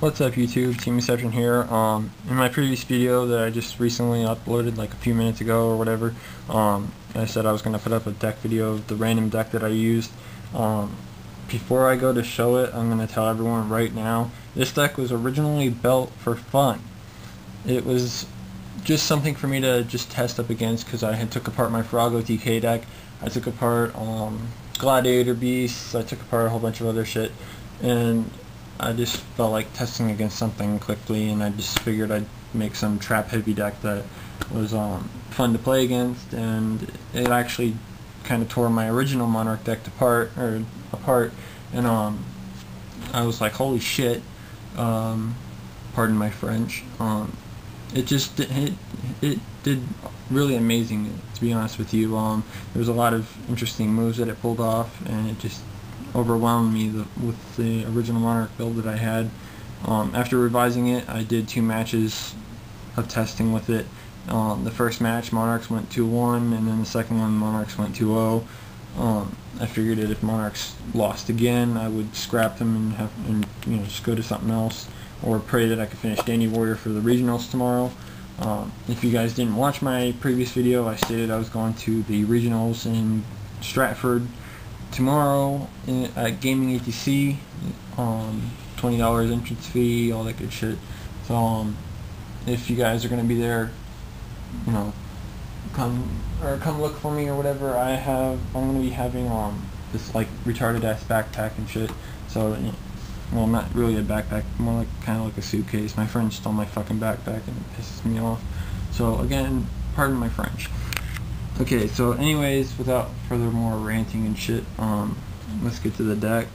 What's up YouTube, Team Inception here. In my previous video that I just recently uploaded like a few minutes ago or whatever, I said I was going to put up a deck video of the random deck that I used. Before I go to show it, I'm going to tell everyone right now, this deck was originally built for fun. It was just something for me to just test up against because I had took apart my Farago TK deck. I took apart Gladiator Beasts, I took apart a whole bunch of other shit, and I just felt like testing against something quickly, and I just figured I'd make some trap heavy deck that was fun to play against, and it actually kind of tore my original Monarch deck apart, and I was like, holy shit, pardon my French, it did really amazing, to be honest with you. There was a lot of interesting moves that it pulled off, and it just overwhelmed me with the original Monarch build that I had. After revising it, I did 2 matches of testing with it. The first match, Monarchs went 2-1, and then the second one, Monarchs went 2-0. I figured that if Monarchs lost again, I would scrap them and just go to something else, or pray that I could finish Dandy Warrior for the regionals tomorrow. If you guys didn't watch my previous video, I stated I was going to the regionals in Stratford tomorrow at Gaming ATC. $20 entrance fee, all that good shit. So if you guys are gonna be there, come look for me or whatever. I'm gonna be having this like retarded ass backpack and shit. So well, not really a backpack, more like kind of like a suitcase. My friend stole my fucking backpack and it pisses me off. So again, pardon my French. Okay, so anyways, without further more ranting and shit, let's get to the deck.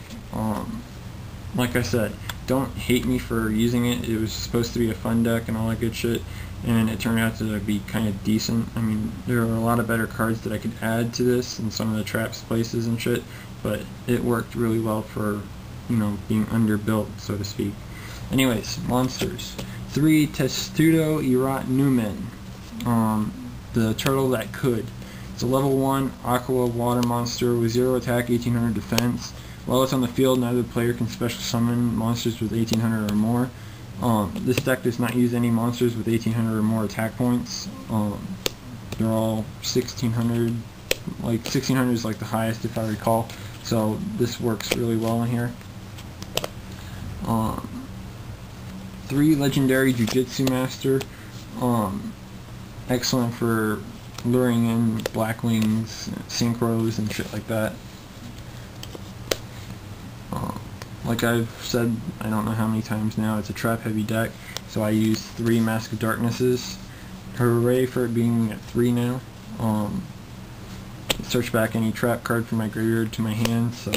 Like I said, don't hate me for using it. It was supposed to be a fun deck and all that good shit, and it turned out to be kind of decent. I mean, there are a lot of better cards that I could add to this in some of the traps places and shit, but it worked really well for, being underbuilt, so to speak. Anyways, monsters. 3 Testudo Erot Newman. The turtle that could. It's a level 1 aqua water monster with 0 attack, 1800 defense. While it's on the field, neither player can special summon monsters with 1800 or more. This deck does not use any monsters with 1800 or more attack points. They're all 1600. Like 1600 is like the highest if I recall. So this works really well in here. 3 legendary Jujutsu Master. Excellent for luring in Blackwings, Synchros, and shit like that. Like I've said, I don't know how many times now, it's a trap heavy deck, so I use 3 Mask of Darknesses. Hooray for it being at 3 now. Search back any trap card from my graveyard to my hand, so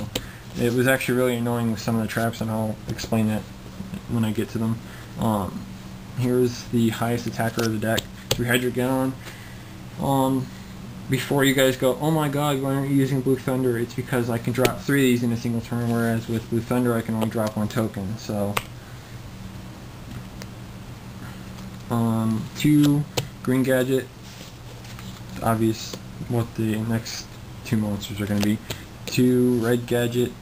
it was actually really annoying with some of the traps, and I'll explain that when I get to them. Here's the highest attacker of the deck, 3 Hydreigon. Before you guys go, oh my god, why aren't you using Blue Thunder? It's because I can drop 3 of these in a single turn, whereas with Blue Thunder I can only drop 1 token. So, 2 Green Gadget. Obvious what the next 2 monsters are going to be. 2 Red Gadget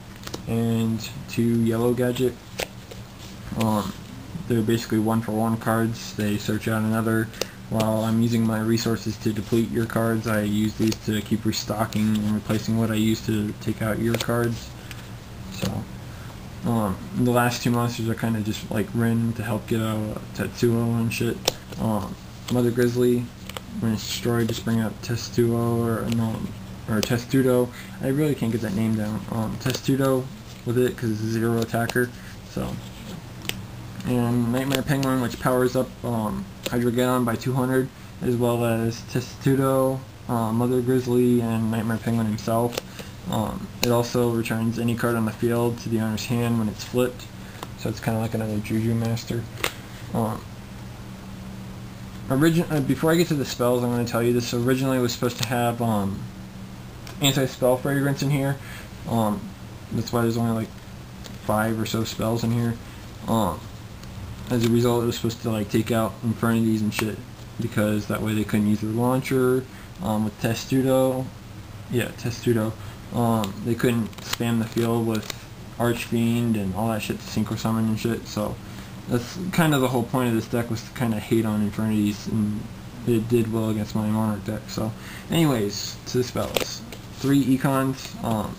and 2 Yellow Gadget. They're basically 1-for-1 cards. They search out another. While I'm using my resources to deplete your cards, I use these to keep restocking and replacing what I used to take out your cards. So, the last 2 monsters are kind of just like Rin to help get out Tetsuo and shit. Mother Grizzly, when it's destroyed, just bring out Testudo or Testudo. I really can't get that name down. Testudo with it because it's a 0 attacker. So. And Nightmare Penguin, which powers up Hydreigon by 200, as well as Testudo, Mother Grizzly, and Nightmare Penguin himself. It also returns any card on the field to the owner's hand when it's flipped, so it's kind of like another Juju Master. Before I get to the spells, I'm going to tell you this originally was supposed to have Anti-Spell Fragrance in here. That's why there's only like 5 or so spells in here. As a result, it was supposed to like take out Infernities and shit, because that way they couldn't use their launcher. With Testudo, they couldn't spam the field with Archfiend and all that shit to synchro summon and shit, so That's kind of the whole point of this deck, was to kind of hate on Infernities, and it did well against my Monarch deck. So, anyways, to the spells. 3 Econs.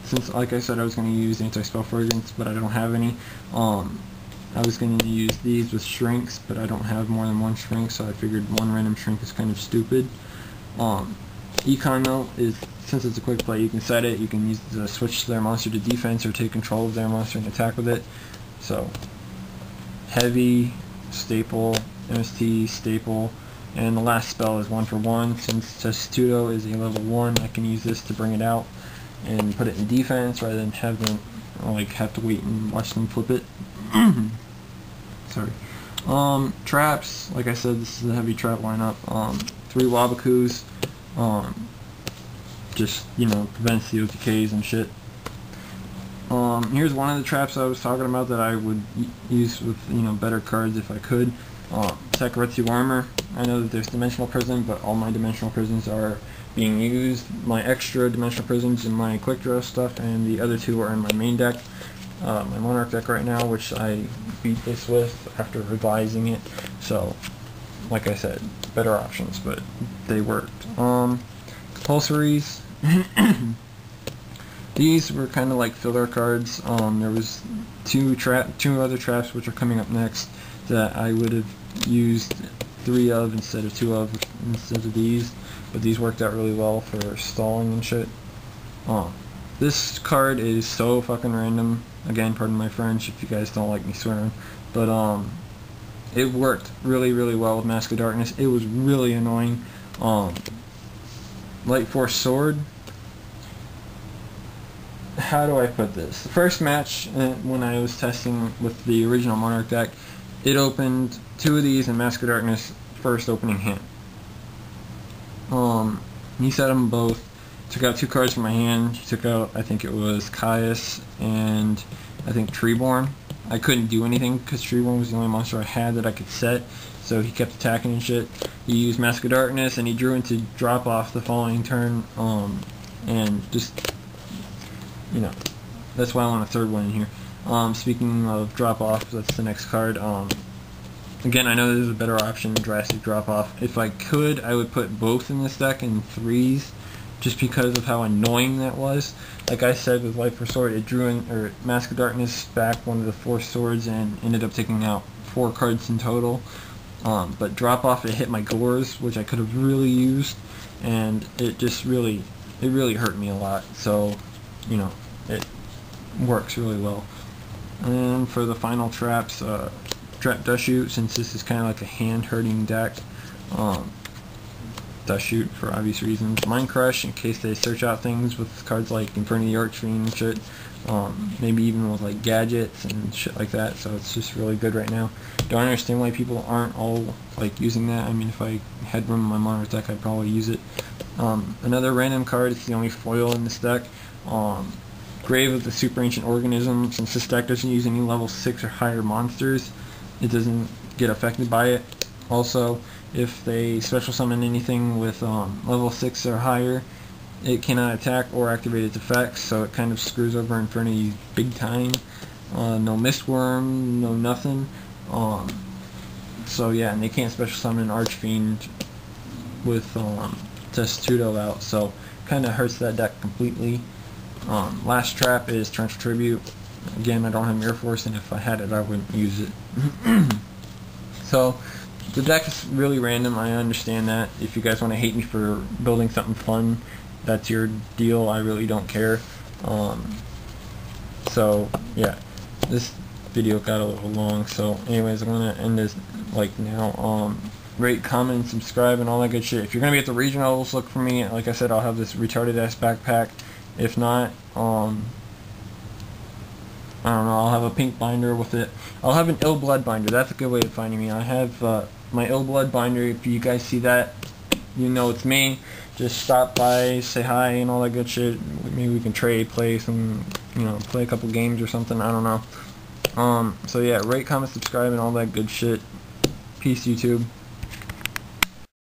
Since, like I said, I was going to use Anti-Spell Fragrance, but I don't have any. I was going to use these with Shrinks, but I don't have more than 1 Shrink, so I figured 1 random Shrink is kind of stupid. Econ Melt is, since it's a quick play, you can set it, you can use the switch their monster to defense or take control of their monster and attack with it. So, Heavy, Staple, MST, Staple, and the last spell is 1 for 1. Since Testudo is a level 1, I can use this to bring it out and put it in defense rather than have them have to wait and watch them flip it. Sorry. Traps, like I said, this is a heavy trap lineup. 3 Wabakus, just, prevents the OTKs and shit. Here's one of the traps I was talking about that I would use with, better cards if I could. Sakuretsu Armor. I know that there's Dimensional Prison, but all my Dimensional Prisons are being used. My extra Dimensional Prisons in my Quick Draw stuff, and the other 2 are in my main deck. My Monarch deck right now, which I beat this with after revising it. So, like I said, better options, but they worked. Compulsories. These were kind of like filler cards. There was 2 other traps which are coming up next that I would have used 3 of instead of 2 of these, but these worked out really well for stalling and shit. This card is so fucking random. Again, pardon my French if you guys don't like me swearing, but it worked really, really well with Mask of Darkness. It was really annoying. Light Force Sword. How do I put this? The first match, when I was testing with the original Monarch deck, it opened 2 of these in Mask of Darkness first opening hand. He set them both. Took out 2 cards from my hand. He took out, I think it was Caius and I think Treeborn. I couldn't do anything because Treeborn was the only monster I had that I could set, so he kept attacking and shit. He used Mask of Darkness and he drew into Drop Off the following turn, and just, that's why I want a 3rd one in here. Speaking of Drop Off, that's the next card. Again, I know there's a better option, Drastic Drop Off. If I could, I would put both in this deck in 3s, just because of how annoying that was. Like I said with Light Force Sword, it drew in, or Mask of Darkness back one of the 4 swords and ended up taking out 4 cards in total. But Drop Off, it hit my Gores, which I could have really used, and it just really hurt me a lot. So, it works really well. And for the final traps, Trap Dust Shoot, since this is kind of like a hand-hurting deck. Dust Shoot for obvious reasons. Mind Crush in case they search out things with cards like Infernity Archfiend and shit. Maybe even with like gadgets and shit like that. So it's just really good right now. Don't understand why people aren't all like using that. I mean, if I had room in my Monarch deck, I'd probably use it. Another random card. It's the only foil in this deck. Grave of the Super Ancient Organism. Since this deck doesn't use any level 6 or higher monsters, it doesn't get affected by it. Also, if they special summon anything with level 6 or higher, it cannot attack or activate its effects, so it kind of screws over Infernity big time. No Mistworm, no nothing. So yeah, and they can't special summon Archfiend with Testudo out, so kind of hurts that deck completely. Last trap is Torrential Tribute. Again, I don't have Mirror Force, and if I had it, I wouldn't use it. So, the deck is really random. I understand that. If you guys want to hate me for building something fun, that's your deal. I really don't care. So, yeah. This video got a little long. So, anyways, I'm going to end this, now. Rate, comment, subscribe, and all that good shit. If you're going to be at the regionals, look for me. Like I said, I'll have this retarded-ass backpack. If not, I don't know, I'll have a pink binder with it. I'll have an Ill Blood binder. That's a good way of finding me. I have my Ill Blood binder. If you guys see that, you know it's me. Just stop by, say hi, and all that good shit. Maybe we can trade, play some, play a couple games or something. I don't know. So yeah, rate, comment, subscribe, and all that good shit. Peace, YouTube.